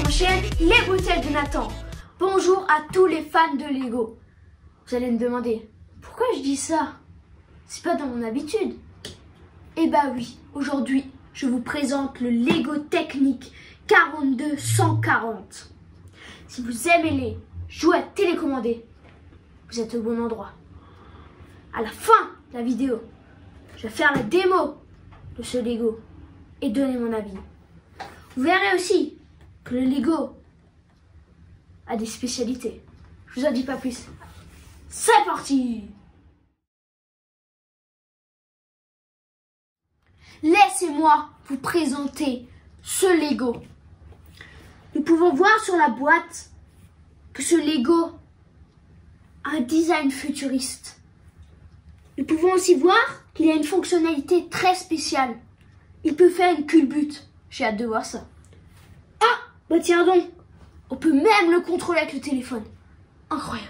ma chaîne Les Bretelles de Nathan. Bonjour à tous les fans de Lego. Vous allez me demander, pourquoi je dis ça? C'est pas dans mon habitude. Eh bah oui, aujourd'hui, je vous présente le Lego Technic 42140. Si vous aimez les jouets télécommandés, vous êtes au bon endroit. À la fin de la vidéo, je vais faire la démo de ce Lego et donner mon avis. Vous verrez aussi que le Lego a des spécialités. Je vous en dis pas plus. C'est parti! Laissez-moi vous présenter ce Lego. Nous pouvons voir sur la boîte que ce Lego a un design futuriste. Nous pouvons aussi voir qu'il a une fonctionnalité très spéciale. Il peut faire une culbute. J'ai hâte de voir ça. Ah, bah tiens donc, on peut même le contrôler avec le téléphone. Incroyable.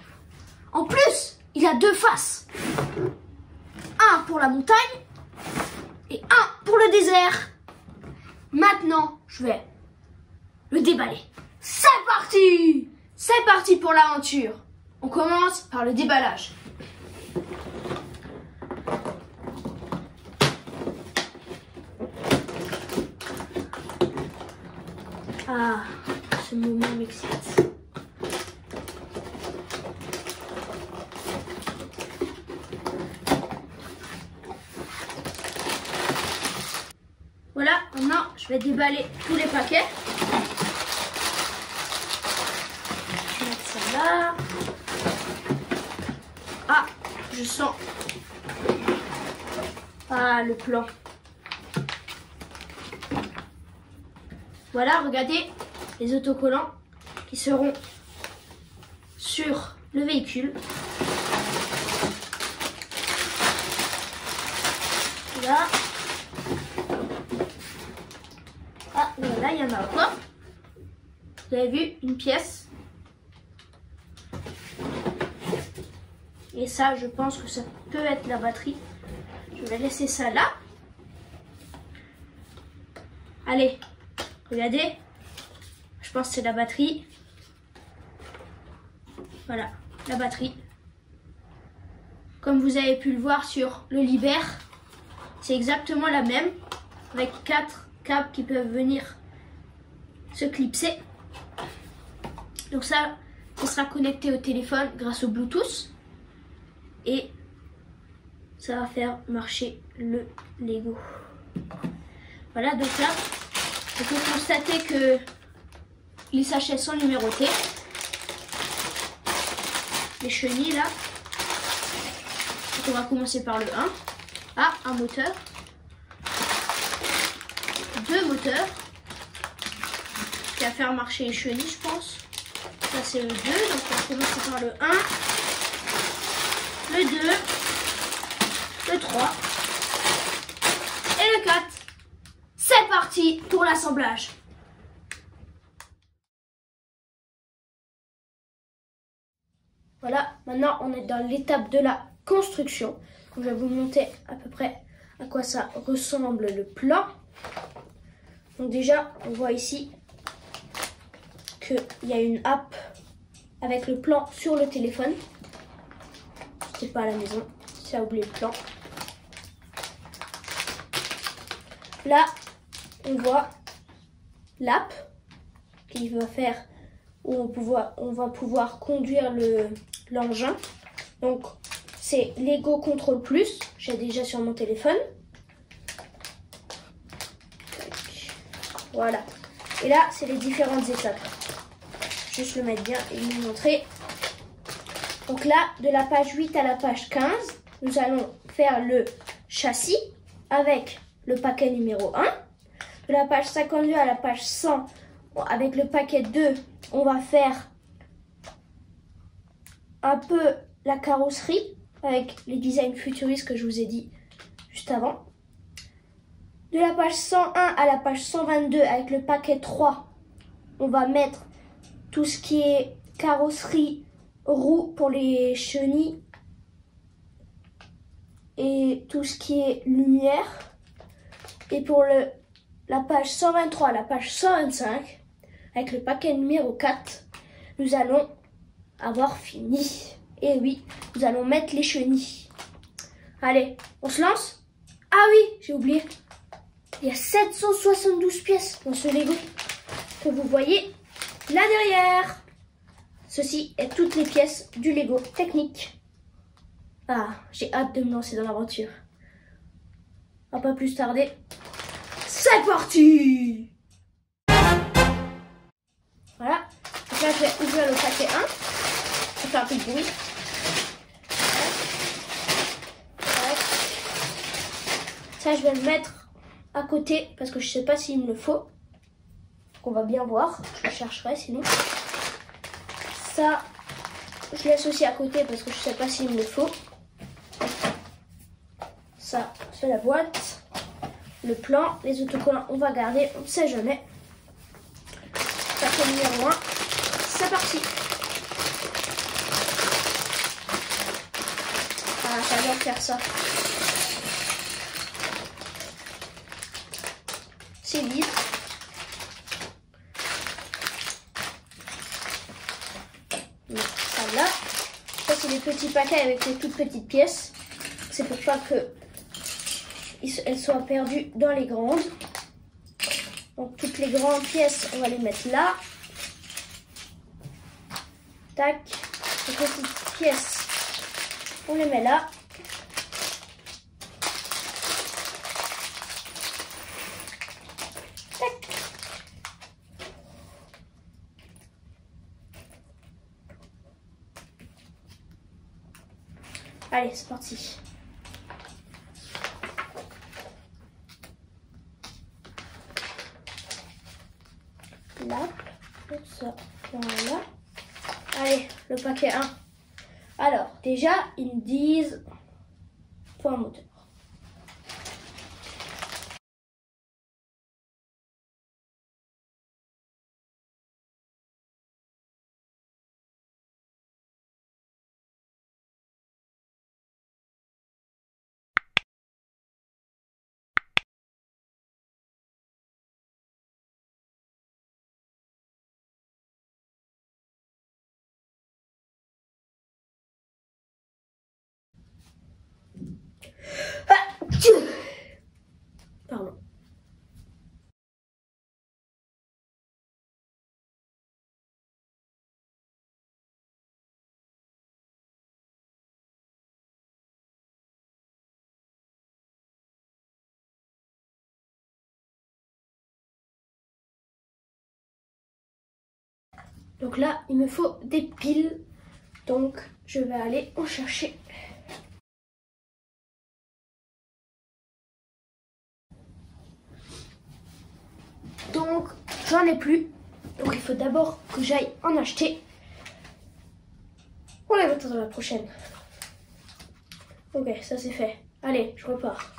En plus, il a deux faces. Un pour la montagne et un pour le désert. Maintenant, je vais le déballer. C'est parti! C'est parti pour l'aventure. On commence par le déballage. Ah, ce moment m'excite. Voilà, maintenant je vais déballer tous les paquets. Je vais mettre ça là. Ah, je sens. Ah, le plan. Voilà, regardez les autocollants qui seront sur le véhicule. Là. Ah, voilà, il y en a encore. Vous avez vu, une pièce. Et ça, je pense que ça peut être la batterie. Je vais laisser ça là. Allez. Regardez, je pense que c'est la batterie. Voilà, la batterie. Comme vous avez pu le voir sur le Liber, c'est exactement la même, avec 4 câbles qui peuvent venir se clipser. Donc ça sera connecté au téléphone grâce au Bluetooth. Et ça va faire marcher le Lego. Voilà, donc là, on peut constater que les sachets sont numérotés. Les chenilles là. Donc on va commencer par le 1. Ah, un moteur. 2 moteurs. Qui va faire marcher les chenilles, je pense. Ça c'est le 2. Donc on va commencer par le 1. Le 2. Le 3. Et le 4. C'est parti pour l'assemblage. Voilà, maintenant on est dans l'étape de la construction. Je vais vous montrer à peu près à quoi ça ressemble le plan. Donc déjà, on voit ici qu'il y a une app avec le plan sur le téléphone. C'est pas à la maison, si a oublié le plan. Là, on voit l'app qui va faire où on va pouvoir conduire l'engin. Donc c'est Lego Control Plus, j'ai déjà sur mon téléphone. Voilà. Et là, c'est les différentes étapes. Juste le mettre bien et vous montrer. Donc là, de la page 8 à la page 15, nous allons faire le châssis avec le paquet numéro 1. De la page 52 à la page 100, avec le paquet 2, on va faire un peu la carrosserie avec les designs futuristes que je vous ai dit juste avant. De la page 101 à la page 122, avec le paquet 3, on va mettre tout ce qui est carrosserie, roues pour les chenilles et tout ce qui est lumière. Et pour la page 123 à la page 125, avec le paquet numéro 4, nous allons avoir fini. Et oui, nous allons mettre les chenilles. Allez, on se lance? Ah oui, j'ai oublié. Il y a 772 pièces dans ce Lego que vous voyez là derrière. Ceci est toutes les pièces du Lego Technic. Ah, j'ai hâte de me lancer dans l'aventure. On va pas plus tarder. C'est parti! Voilà. Donc là, je vais ouvrir le paquet 1. Je vais faire un peu de bruit. Ça, je vais le mettre à côté parce que je sais pas s'il me le faut. Donc, on va bien voir. Je le chercherai sinon. Ça, je laisse aussi à côté parce que je sais pas s'il me le faut. Ça, c'est la boîte. Le plan, les autocollants, on va garder, on ne sait jamais. Paquet numéro 1, c'est parti. Ah, j'adore faire ça. C'est vide. Ça là. Ça, c'est les petits paquets avec les toutes petites pièces. C'est pour pas que elles soient perdues dans les grandes. Donc toutes les grandes pièces, on va les mettre là. Tac. Les petites pièces, on les met là. Tac. Allez, c'est parti. Là, ça, voilà. Allez, le paquet 1. Alors, déjà, ils me disent point moteur. Ah, pardon. Donc là, il me faut des piles. Donc, je vais aller en chercher. Donc, j'en ai plus. Donc, il faut d'abord que j'aille en acheter. On les mettra dans la prochaine. Ok, ça c'est fait. Allez, je repars.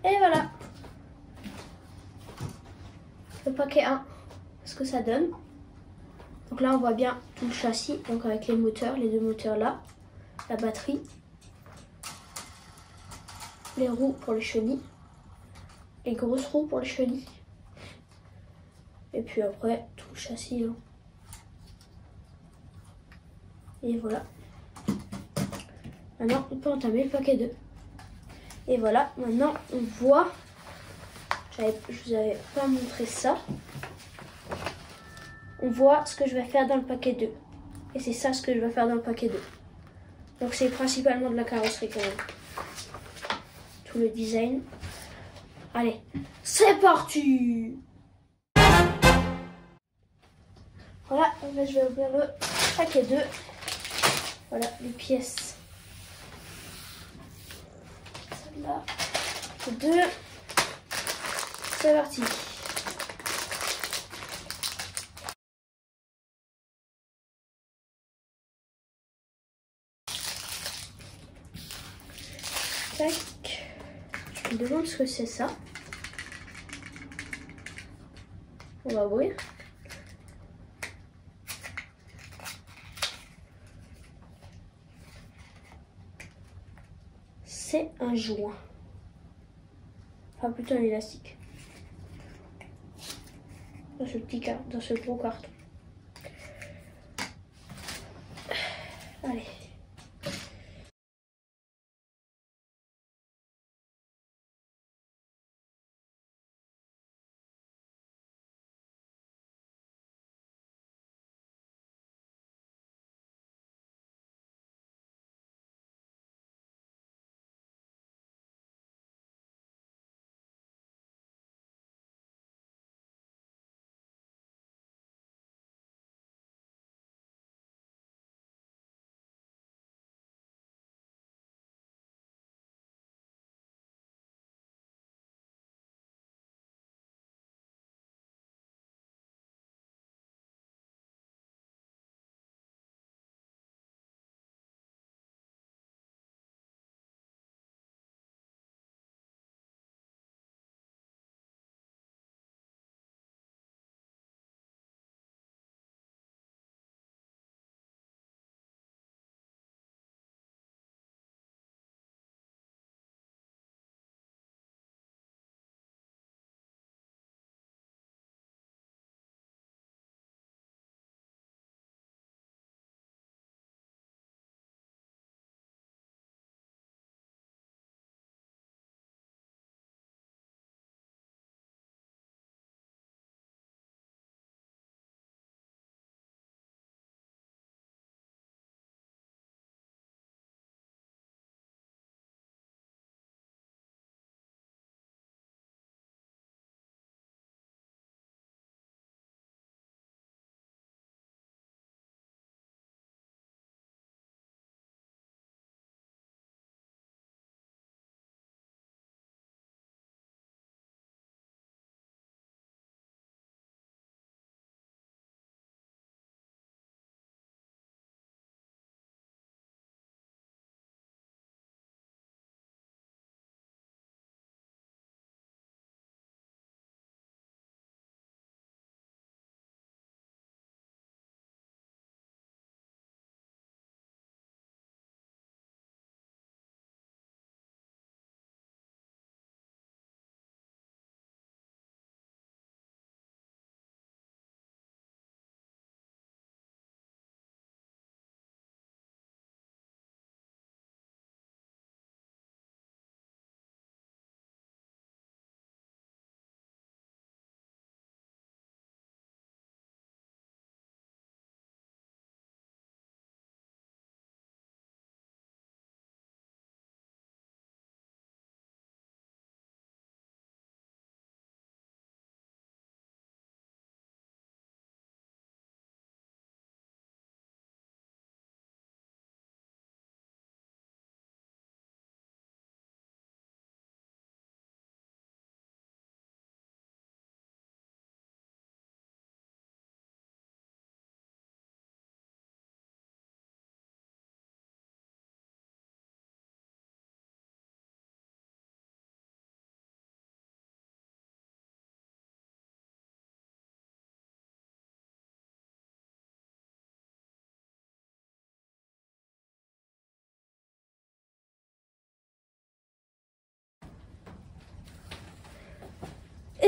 Et voilà. Le paquet 1, ce que ça donne. Donc là on voit bien tout le châssis, donc avec les moteurs, les deux moteurs là, la batterie, les roues pour les chenilles, les grosses roues pour les chenilles, et puis après tout le châssis. Hein. Et voilà. Maintenant on peut entamer le paquet 2. Et voilà, maintenant on voit, je vous avais pas montré ça. On voit ce que je vais faire dans le paquet 2. Et c'est ça ce que je vais faire dans le paquet 2. Donc c'est principalement de la carrosserie quand même. Tout le design. Allez, c'est parti! Voilà, je vais ouvrir le paquet 2. Voilà, les pièces. Celle-là. 2. C'est parti. Tac. Je me demande ce que c'est ça. On va ouvrir. C'est un joint. Enfin plutôt un élastique. Dans ce petit carton, dans ce gros carton. Allez.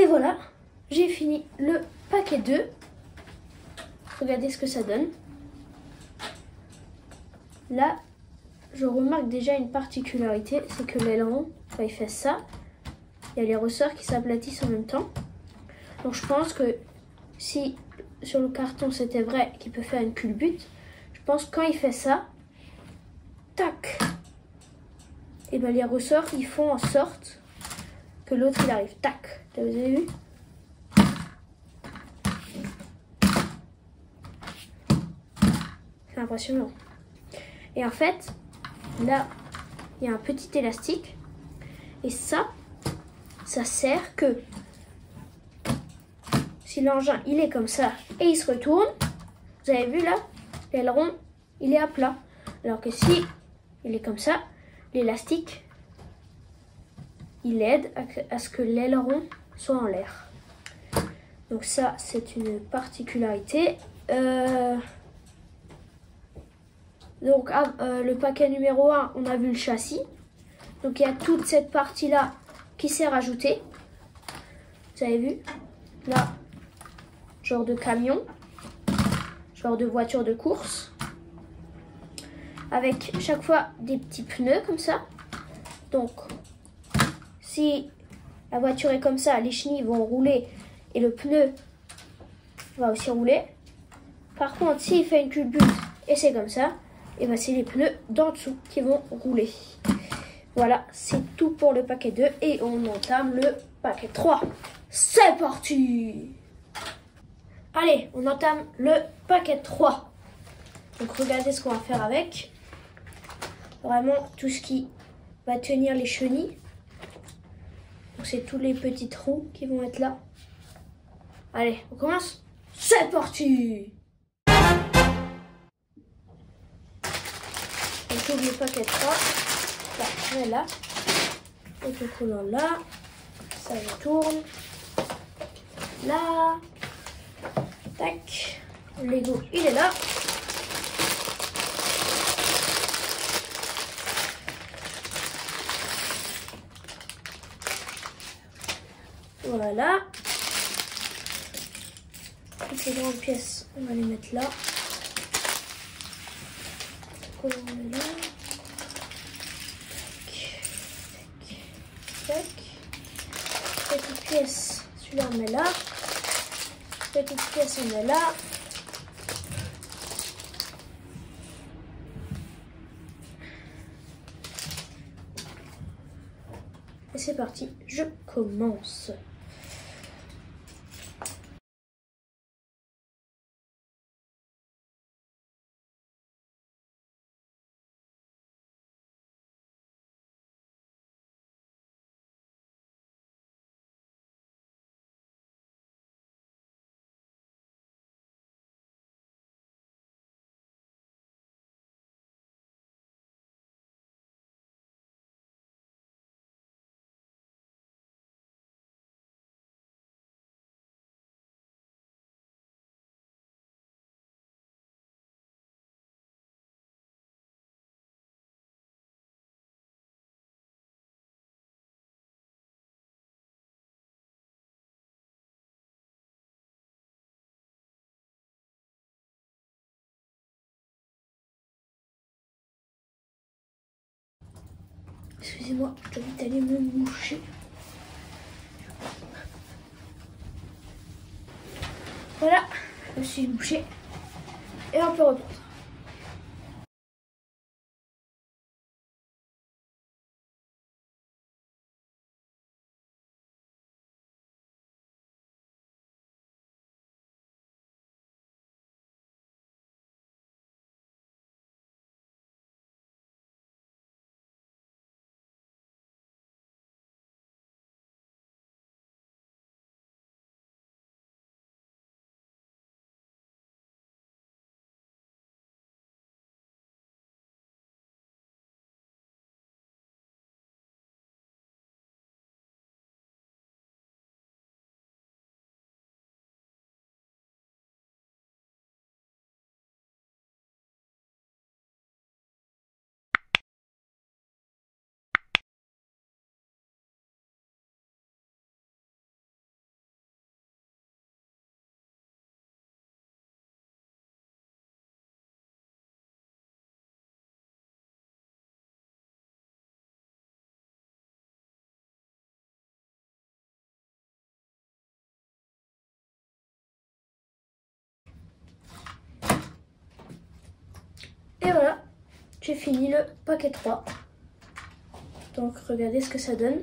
voilà, j'ai fini le paquet 2. Regardez ce que ça donne. Là, je remarque déjà une particularité, c'est que l'aileron, quand il fait ça, il y a les ressorts qui s'aplatissent en même temps. Donc je pense que si sur le carton c'était vrai qu'il peut faire une culbute, je pense que quand il fait ça, tac, et ben les ressorts ils font en sorte que l'autre il arrive, tac. Vous avez vu? C'est impressionnant. Et en fait, là, il y a un petit élastique. Et ça sert que si l'engin il est comme ça et il se retourne, vous avez vu là, l'aileron il est à plat. Alors que si il est comme ça, l'élastique il aide à ce que l'aileron soit en l'air. Donc ça c'est une particularité. Donc le paquet numéro 1, on a vu le châssis. Donc il y a toute cette partie là qui s'est rajoutée. Vous avez vu? Là, genre de camion, genre de voiture de course. Avec chaque fois des petits pneus comme ça. Donc si la voiture est comme ça, les chenilles vont rouler et le pneu va aussi rouler. Par contre, s'il fait une culbute et c'est comme ça, et ben c'est les pneus d'en dessous qui vont rouler. Voilà, c'est tout pour le paquet 2 et on entame le paquet 3. C'est parti! Allez, on entame le paquet 3. Donc regardez ce qu'on va faire avec. Vraiment tout ce qui va tenir les chenilles. Donc c'est tous les petits trous qui vont être là. Allez, on commence. C'est parti! On ouvre le paquet 3. Là, on est là. Autocollant là. Ça je tourne. Là. Tac. Le Lego, il est là. Voilà. Toutes ces grandes pièces, on va les mettre là. On met là. Tac, tac. Petite pièce, celui-là on met là. Petite pièce, on met là. Et c'est parti, je commence. Excusez-moi, je dois vite aller me moucher. Voilà, je me suis mouchée. Et on peut reprendre. Et voilà, j'ai fini le paquet 3. Donc regardez ce que ça donne.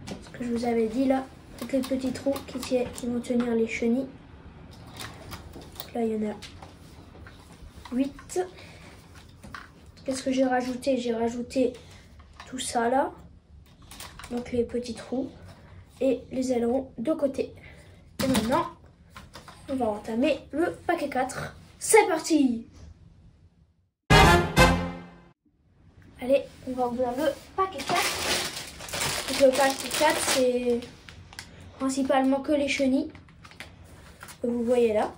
Ce que je vous avais dit là, tous les petits trous qui vont tenir les chenilles. Là il y en a 8. Qu'est-ce que j'ai rajouté? J'ai rajouté tout ça là. Donc les petits trous et les ailerons de côté. Et maintenant, on va entamer le paquet 4. C'est parti! Allez, on va ouvrir le paquet 4. Donc le paquet 4, c'est principalement que les chenilles que vous voyez là.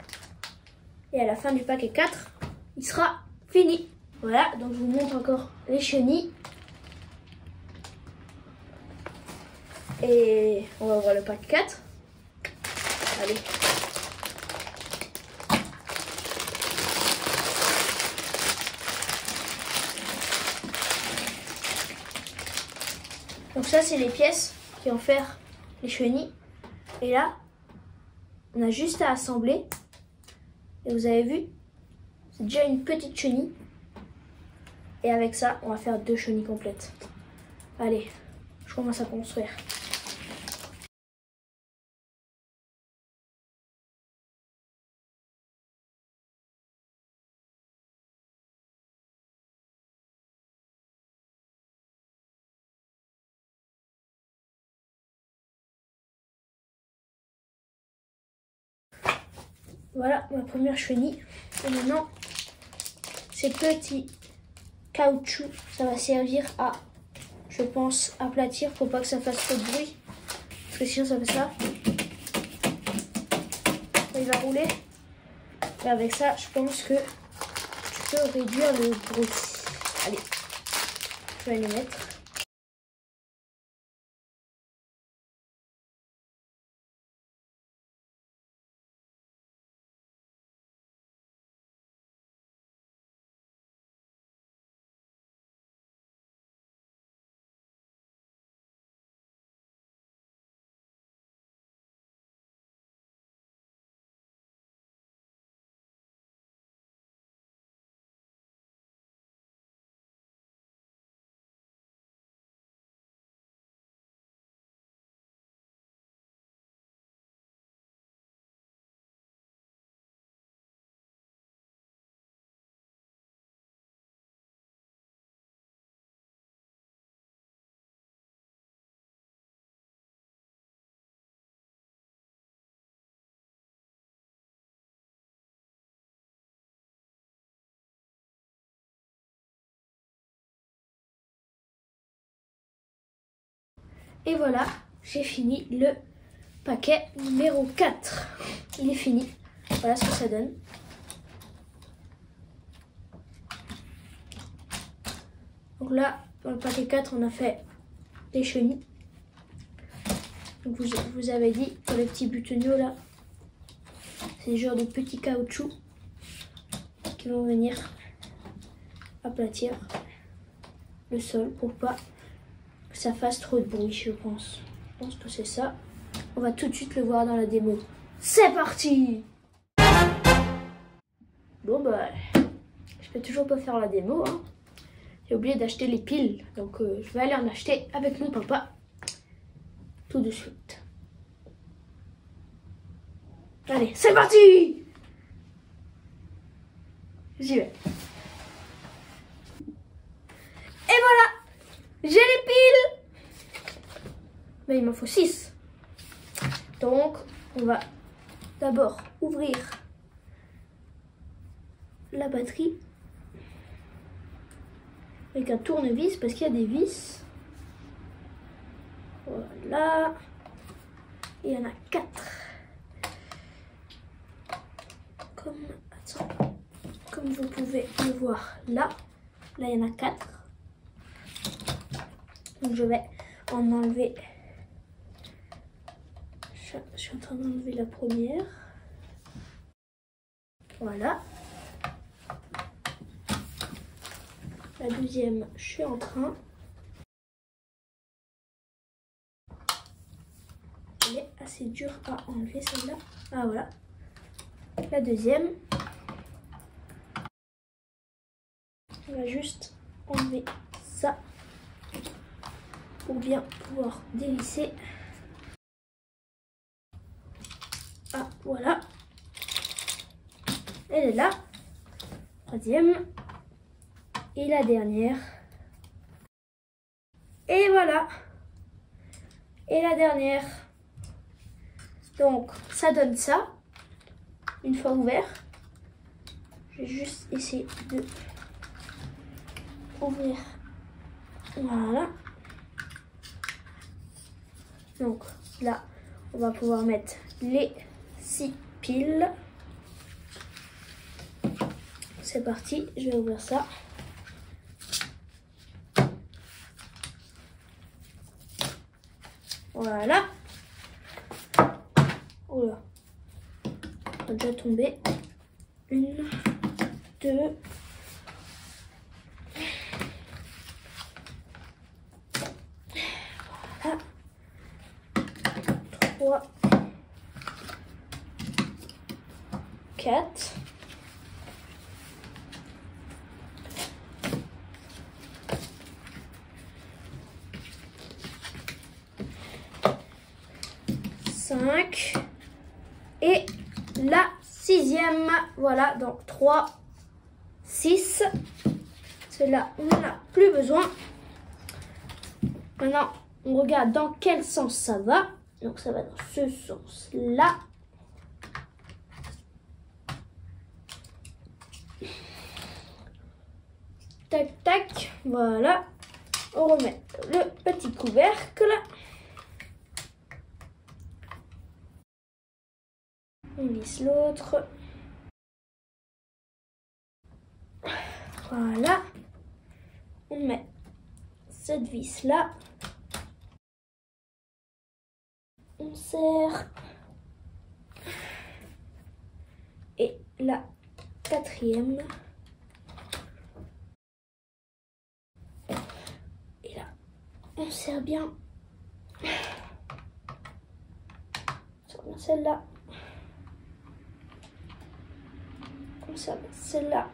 Et à la fin du paquet 4, il sera fini. Voilà, donc je vous montre encore les chenilles. Et on va ouvrir le paquet 4. Allez. Donc ça, c'est les pièces qui vont faire les chenilles. Et là, on a juste à assembler. Et vous avez vu, c'est déjà une petite chenille. Et avec ça, on va faire 2 chenilles complètes. Allez, je commence à construire. Voilà ma première chenille. Et maintenant, ces petits caoutchouc, ça va servir à, je pense, aplatir pour pas que ça fasse trop de bruit. Parce que sinon ça fait ça. Il va rouler. Et avec ça, je pense que tu peux réduire le bruit. Allez, je vais les mettre. Et voilà, j'ai fini le paquet numéro 4. Il est fini. Voilà ce que ça donne. Donc là, dans le paquet 4, on a fait des chenilles. Donc vous avez dit, pour les petits butonniaux là, c'est le genre de petits caoutchouc qui vont venir aplatir le sol pour pas que ça fasse trop de bruit, je pense. Je pense que c'est ça. On va tout de suite le voir dans la démo. C'est parti! Bon bah, je peux toujours pas faire la démo, hein. J'ai oublié d'acheter les piles, donc je vais aller en acheter avec mon papa tout de suite. Allez, c'est parti! J'y vais. Et voilà! J'ai les piles! Mais il m'en faut 6. Donc, on va d'abord ouvrir la batterie avec un tournevis parce qu'il y a des vis. Voilà. Il y en a 4. Comme vous pouvez le voir là. Là, il y en a 4. Donc, je vais en enlever. Je suis en train d'enlever la première. Voilà. La deuxième, je suis en train. Elle est assez dure à enlever celle-là. Ah voilà. La deuxième. vais juste enlever ça pour bien pouvoir dévisser. Ah, voilà. Elle est là. Troisième. Et la dernière. Et voilà. Et la dernière. Donc, ça donne ça. Une fois ouvert. Je vais juste essayer de ouvrir. Voilà. Donc, là, on va pouvoir mettre les 6 piles. C'est parti, je vais ouvrir ça. Voilà. Oula. On va déjà tomber. 1, 2. Voilà. 3. 4. 5 et la 6e. Voilà, donc 3, 6. Celle-là, on n'en a plus besoin. Maintenant, on regarde dans quel sens ça va. Donc, ça va dans ce sens-là. Tac, tac. Voilà. On remet le petit couvercle. On lisse l'autre. Voilà. On met cette vis là. On serre. Et la 4e. Et là, on serre bien. Sur celle-là. Comme ça, celle-là.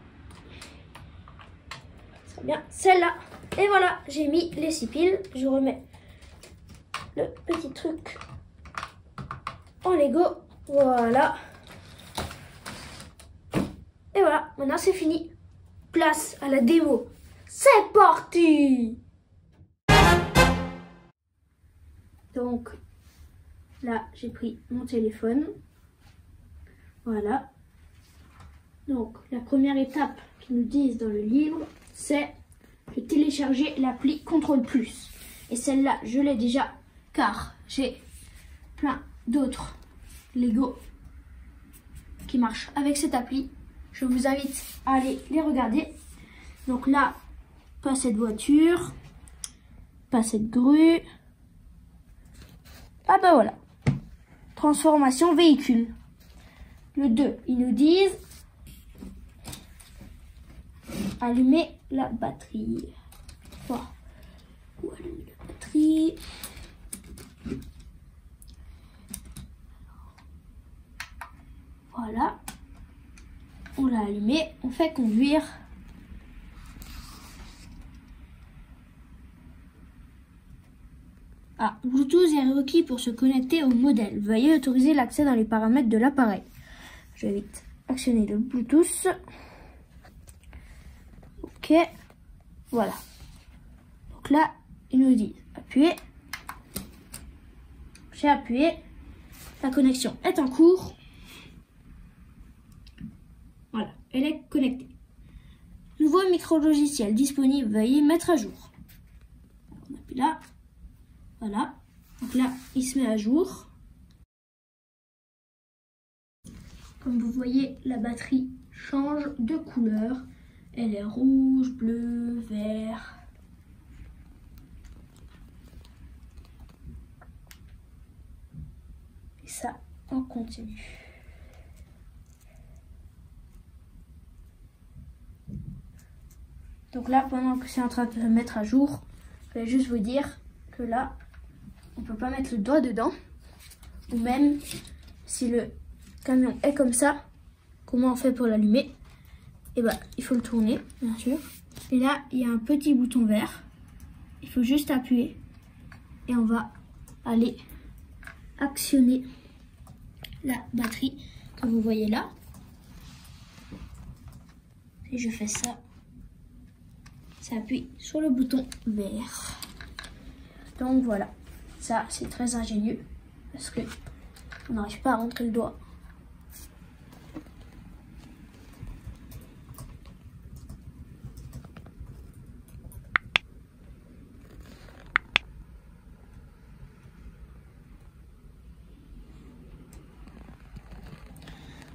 C'est bien, celle-là. Et voilà, j'ai mis les 6 piles. Je remets le petit truc en Lego. Voilà. Et voilà, maintenant c'est fini. Place à la démo. C'est parti! Donc, là, j'ai pris mon téléphone. Voilà. Donc, la première étape qu'ils nous disent dans le livre, c'est de télécharger l'appli Contrôle Plus. Et celle-là, je l'ai déjà, car j'ai plein d'autres Lego qui marchent avec cette appli. Je vous invite à aller les regarder. Donc là, pas cette voiture, pas cette grue. Ah bah voilà. Transformation véhicule. Le 2, ils nous disent allumer la batterie. Voilà. Ou allumer la batterie. Voilà. On l'a allumé. On fait conduire. Ah, Bluetooth est requis pour se connecter au modèle. Veuillez autoriser l'accès dans les paramètres de l'appareil. Je vais vite actionner le Bluetooth. Ok, voilà. Donc là, il nous dit appuyer. J'ai appuyé. La connexion est en cours. Voilà, elle est connectée. Nouveau micro-logiciel disponible. Veuillez mettre à jour. On appuie là. Voilà. Donc là, il se met à jour. Comme vous voyez, la batterie change de couleur. Elle est rouge, bleu, vert. Et ça, on continue. Donc là, pendant que c'est en train de se mettre à jour, je vais juste vous dire que là, on ne peut pas mettre le doigt dedans. Ou même, si le camion est comme ça, comment on fait pour l'allumer? Et bah, il faut le tourner, bien sûr. Et là, il y a un petit bouton vert. Il faut juste appuyer. Et on va aller actionner la batterie que vous voyez là. Et je fais ça. Ça appuie sur le bouton vert. Donc voilà. Ça, c'est très ingénieux. Parce que on n'arrive pas à rentrer le doigt.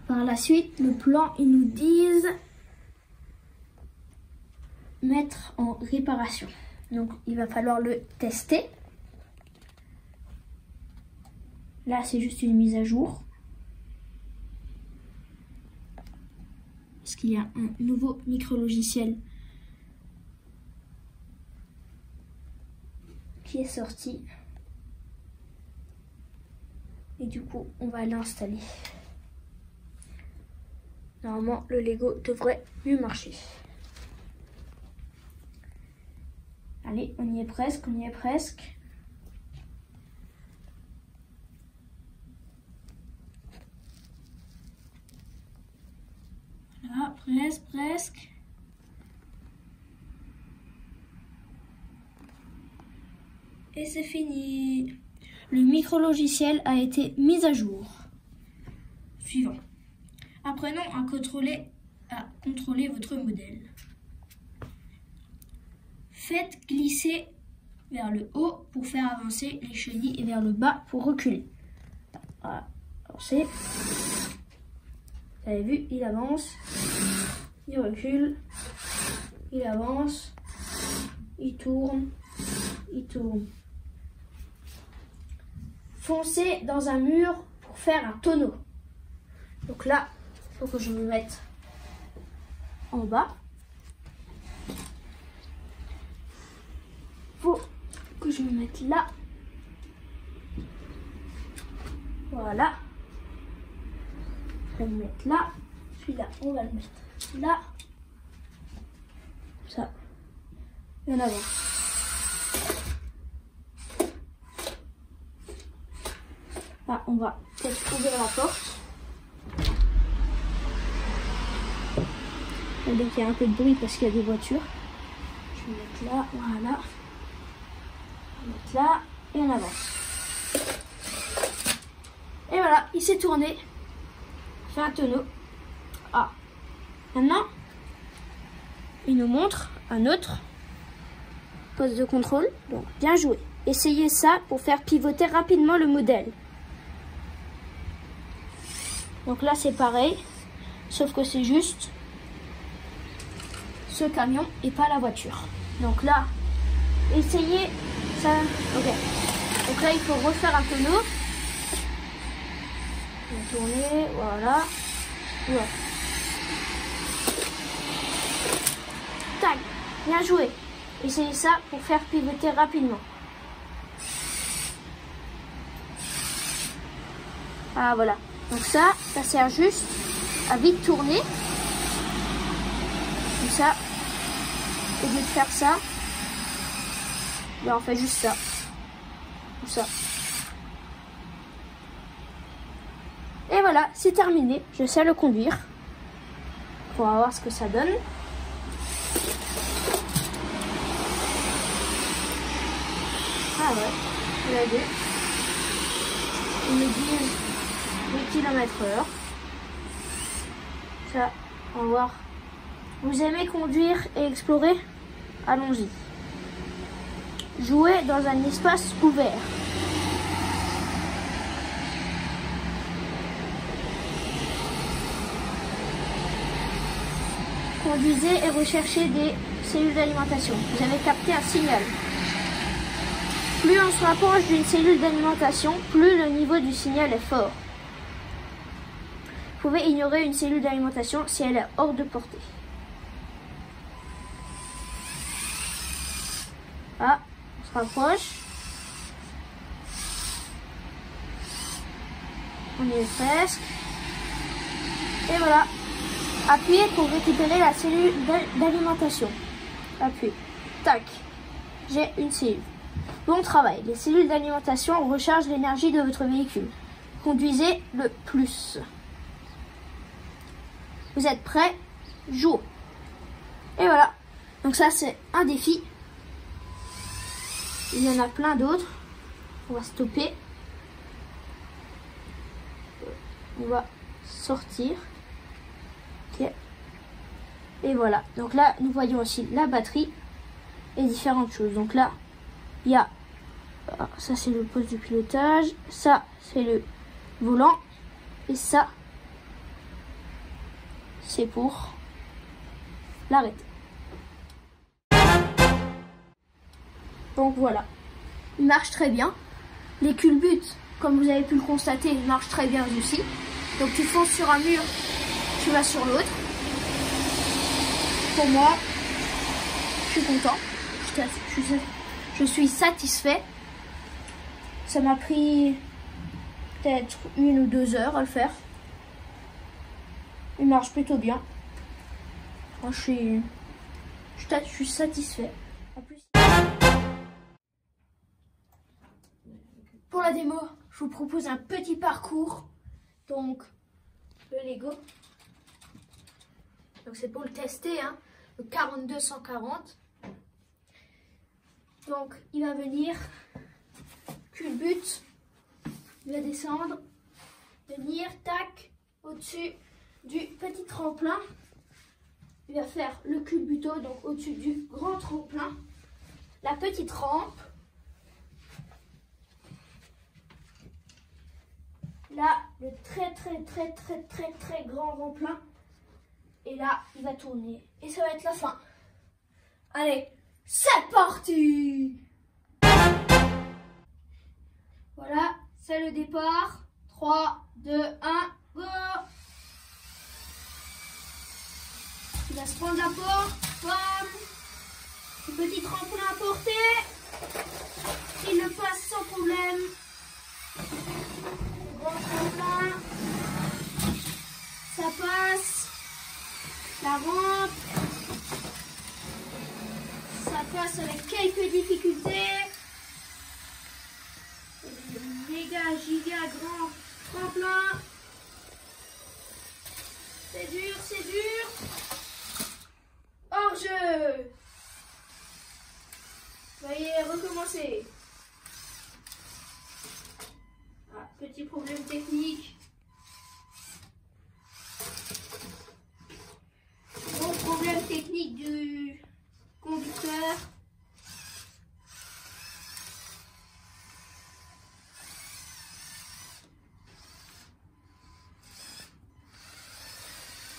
Par la suite, le plan, ils nous disent mettre en réparation. Donc, il va falloir le tester. Là, c'est juste une mise à jour. Parce qu'il y a un nouveau micro-logiciel qui est sorti. Et du coup, on va l'installer. Normalement, le Lego devrait mieux marcher. Allez, on y est presque, on y est presque. Voilà, presque. Et c'est fini. Le micro-logiciel a été mis à jour. Suivant. Apprenons à contrôler votre modèle. Faites glisser vers le haut pour faire avancer les chenilles et vers le bas pour reculer. Voilà, avancez. Vous avez vu, il avance, il recule, il avance, il tourne, il tourne. Foncez dans un mur pour faire un tonneau. Donc là, il faut que je me mette en bas. Il faut que je me mette là. Voilà. Je vais le mettre là. Celui-là, on va le mettre là. Ça. Et en avant. Là, on va peut-être ouvrir la porte. Donc il y a un peu de bruit parce qu'il y a des voitures. Je vais mettre là, voilà. On va mettre là et on avance. Et voilà, il s'est tourné. Fait un tonneau. Ah. Maintenant, il nous montre un autre poste de contrôle. Donc bien joué. Essayez ça pour faire pivoter rapidement le modèle. Donc là c'est pareil, sauf que c'est juste ce camion et pas la voiture. Donc là, essayez ça. Ok. Donc là, il faut refaire un tonneau. On va tourner, voilà. Ouais. Tac, bien joué. Essayez ça pour faire pivoter rapidement. Ah voilà. Donc ça sert juste à vite tourner. Comme ça. Au lieu de faire ça, ben on fait juste ça. Comme ça. Et voilà, c'est terminé. Je sais le conduire. On va voir ce que ça donne. Ah ouais, vous l'avez vu. Ils me disent 8 km/h. Ça, on va voir. Vous aimez conduire et explorer? Allons-y. Jouez dans un espace ouvert. Conduisez et recherchez des cellules d'alimentation. Vous avez capté un signal. Plus on se rapproche d'une cellule d'alimentation, plus le niveau du signal est fort. Vous pouvez ignorer une cellule d'alimentation si elle est hors de portée. Ah, on se rapproche. On y est presque. Et voilà. Appuyez pour récupérer la cellule d'alimentation. Appuie. Tac. J'ai une cellule. Bon travail. Les cellules d'alimentation rechargent l'énergie de votre véhicule. Conduisez le plus. Vous êtes prêts? Jouez. Et voilà. Donc ça, c'est un défi. Il y en a plein d'autres. On va stopper. On va sortir. Ok. Et voilà. Donc là, nous voyons aussi la batterie et différentes choses. Donc là, il y a... Ça, c'est le poste de pilotage. Ça, c'est le volant. Et ça, c'est pour l'arrêter. Donc voilà. Il marche très bien. Les culbutes, comme vous avez pu le constater, marchent très bien aussi. Donc tu fonces sur un mur, tu vas sur l'autre. Pour moi, je suis content. Je suis satisfait. Ça m'a pris peut-être 1 ou 2 heures à le faire. Il marche plutôt bien. Moi, je suis satisfait. En plus, pour la démo, je vous propose un petit parcours. Donc, le Lego. Donc, c'est pour le tester, hein. Le 42-140. Donc, il va venir, culbute, il va descendre, venir, tac, au-dessus du petit tremplin. Il va faire le culbuto, donc au-dessus du grand tremplin, la petite rampe. Là, le très grand tremplin. Et là, il va tourner. Et ça va être la fin. Allez, c'est parti! Voilà, c'est le départ. 3, 2, 1, go! Il va se prendre la porte. Bam! Le petit tremplin à porter. Il le passe sans problème. Le grand tremplin. Ça passe. La rampe. Ça passe avec quelques difficultés. Méga, giga, grand tremplin. C'est dur, c'est dur. Hors-jeu. Voyez, recommencer. Ah, petit problème technique. Gros problème technique du conducteur.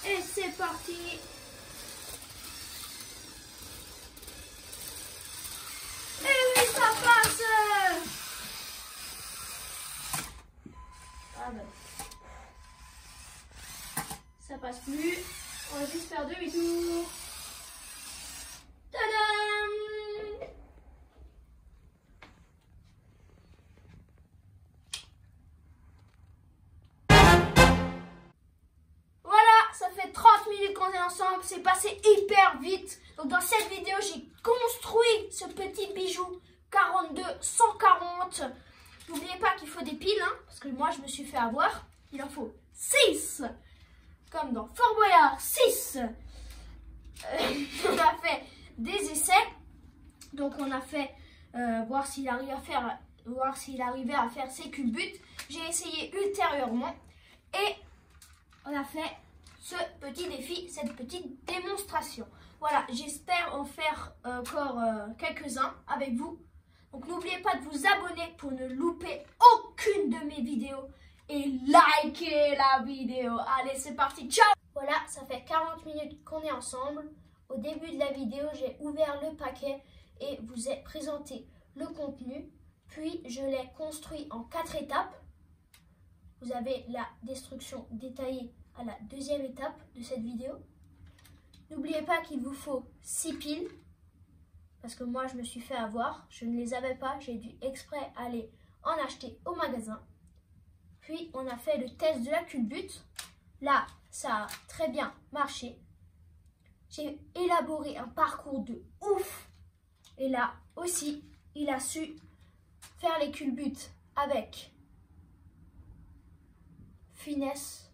Et c'est parti. Et oui, ça passe. Ah ben. Ça passe plus. On va juste faire demi-tour. Tadam! Voilà, ça fait 30 minutes qu'on est ensemble. C'est passé hyper vite. Donc dans cette vidéo, j'ai construit ce petit bijou 42-140. N'oubliez pas qu'il faut des piles, hein, parce que moi je me suis fait avoir. Il en faut 6. Comme dans Fort Boyard, 6. On a fait des essais. Donc on a fait voir s'il arrivait à faire ses culbutes. J'ai essayé ultérieurement. Et on a fait ce petit défi, cette petite démonstration. Voilà, j'espère en faire encore quelques-uns avec vous. Donc n'oubliez pas de vous abonner pour ne louper aucune de mes vidéos. Et likez la vidéo. Allez, c'est parti. Ciao! Voilà, ça fait 40 minutes qu'on est ensemble. Au début de la vidéo, j'ai ouvert le paquet et vous ai présenté le contenu. Puis, je l'ai construit en 4 étapes. Vous avez la destruction détaillée à la 2e étape de cette vidéo. N'oubliez pas qu'il vous faut 6 piles. Parce que moi, je me suis fait avoir. Je ne les avais pas. J'ai dû exprès aller en acheter au magasin. Puis, on a fait le test de la culbute. Là, ça a très bien marché. j'ai élaboré un parcours de ouf. Et là aussi, il a su faire les culbutes avec finesse.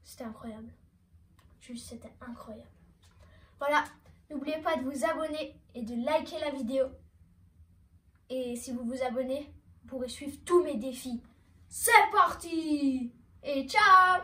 C'était incroyable. Juste, c'était incroyable. Voilà, n'oubliez pas de vous abonner et de liker la vidéo. Et si vous vous abonnez, vous pourrez suivre tous mes défis. C'est parti! Et ciao!